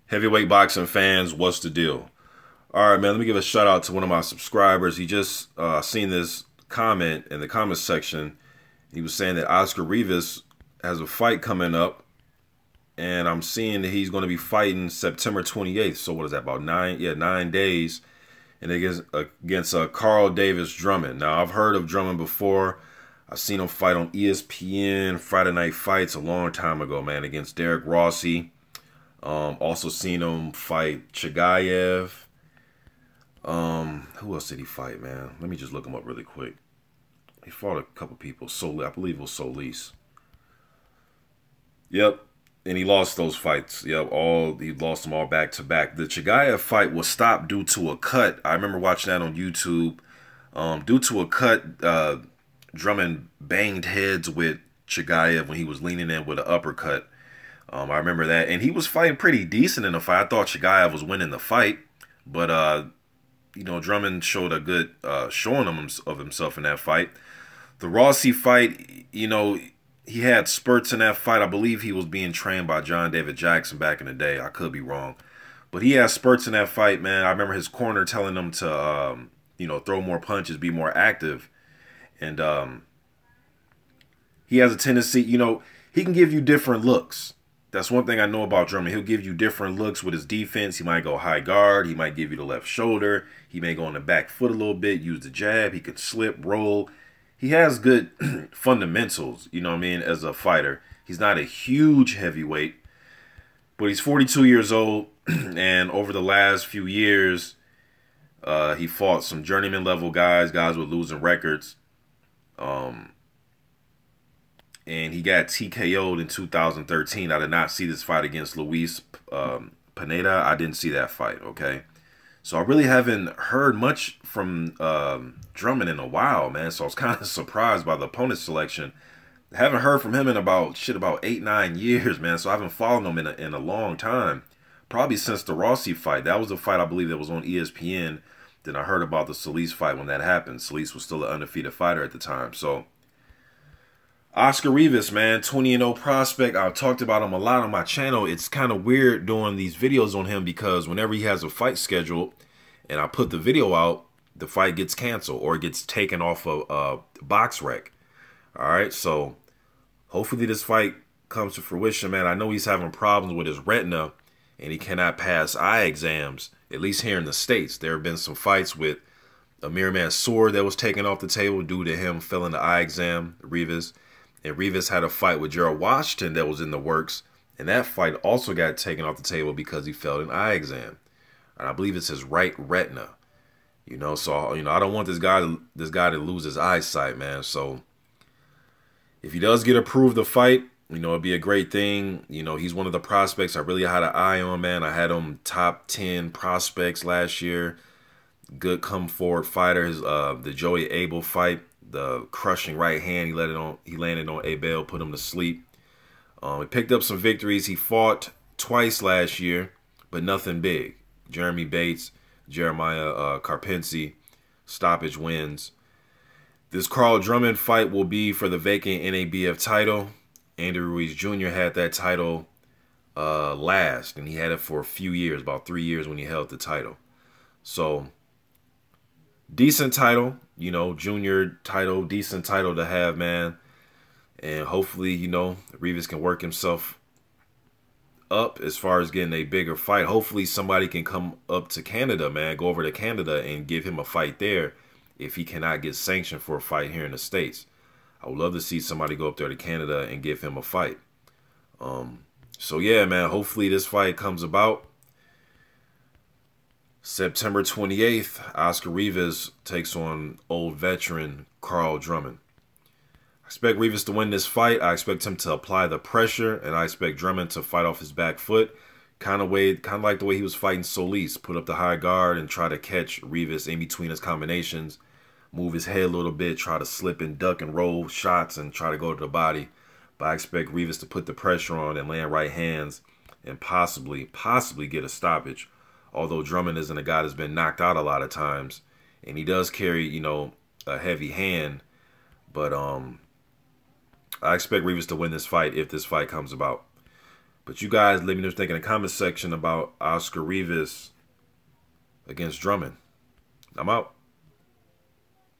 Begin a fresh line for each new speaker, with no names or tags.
Heavyweight boxing fans, what's the deal? All right, man, let me give a shout out to one of my subscribers. He just seen this comment in the comment section. He was saying that Oscar Rivas has a fight coming up, and I'm seeing that he's going to be fighting September 28th. So what is that, about 9 days, and against Carl Davis Drummond. Now, I've heard of Drummond before. I've seen him fight on ESPN, Friday Night Fights a long time ago, man, against Derek Rossi. Also seen him fight Chagayev. Who else did he fight, man? Let me just look him up really quick. He fought a couple people. I believe it was Solis. Yep. And he lost those fights. Yep. He lost them all back to back. The Chagayev fight was stopped due to a cut. I remember watching that on YouTube. Due to a cut, Drummond banged heads with Chagayev when he was leaning in with an uppercut. I remember that. And he was fighting pretty decent in the fight. I thought Chagayev was winning the fight. But, Drummond showed a good showing of himself in that fight. The Rossi fight, he had spurts in that fight. I believe he was being trained by John David Jackson back in the day. I could be wrong. But he had spurts in that fight, man. I remember his corner telling him to, throw more punches, be more active. And he has a tendency, he can give you different looks. That's one thing I know about Drummond. He'll give you different looks with his defense. He might go high guard. He might give you the left shoulder. He may go on the back foot a little bit, use the jab. He could slip, roll. He has good fundamentals, as a fighter. He's not a huge heavyweight, but he's 42 years old. And over the last few years, he fought some journeyman level guys with losing records. And he got TKO'd in 2013. I did not see this fight against Luis Pineda. I didn't see that fight, okay? So I really haven't heard much from Drummond in a while, man. So I was kind of surprised by the opponent selection. I haven't heard from him in about 8-9 years, man. So I haven't followed him in a long time. Probably since the Rossi fight. That was a fight I believe that was on ESPN. Then I heard about the Solis fight when that happened. Solis was still an undefeated fighter at the time. So Oscar Rivas, man, 20-0 prospect. I've talked about him a lot on my channel. It's kind of weird doing these videos on him because whenever he has a fight scheduled and I put the video out, the fight gets canceled or it gets taken off of BoxRec. All right, so hopefully this fight comes to fruition, man. I know he's having problems with his retina and he cannot pass eye exams, at least here in the States. There have been some fights with Amir Mansour that was taken off the table due to him failing the eye exam, Rivas. And Rivas had a fight with Gerald Washington that was in the works. And that fight also got taken off the table because he failed an eye exam. And I believe it's his right retina. So, I don't want this guy to lose his eyesight, man. So if he does get approved to fight, it'd be a great thing. He's one of the prospects I really had an eye on, man. I had him top 10 prospects last year. Good come forward fighter. The Joey Abel fight. The crushing right hand, he landed on Abel, put him to sleep. He picked up some victories. He fought twice last year, but nothing big. Jeremy Bates, Jeremiah Carpinci, stoppage wins. This Carl Drummond fight will be for the vacant NABF title. Andrew Ruiz Jr. had that title last, and he had it for a few years, about 3 years when he held the title. So decent title, junior title, decent title to have, man. And hopefully, Rivas can work himself up as far as getting a bigger fight. Hopefully somebody can come up to Canada, man, go over to Canada and give him a fight there if he cannot get sanctioned for a fight here in the States. I would love to see somebody go up there to Canada and give him a fight. So yeah, man, hopefully this fight comes about. September 28th, Oscar Rivas takes on old veteran Carl Drummond. I expect Rivas to win this fight. I expect him to apply the pressure, and I expect Drummond to fight off his back foot. Kind of like the way he was fighting Solis. Put up the high guard and try to catch Rivas in between his combinations. Move his head a little bit, try to slip and duck and roll shots and try to go to the body. But I expect Rivas to put the pressure on and land right hands and possibly get a stoppage. Although Drummond isn't a guy that's been knocked out a lot of times. And he does carry, a heavy hand. But I expect Rivas to win this fight if this fight comes about. But you guys let me know what you think in the comment section about Oscar Rivas against Drummond. I'm out.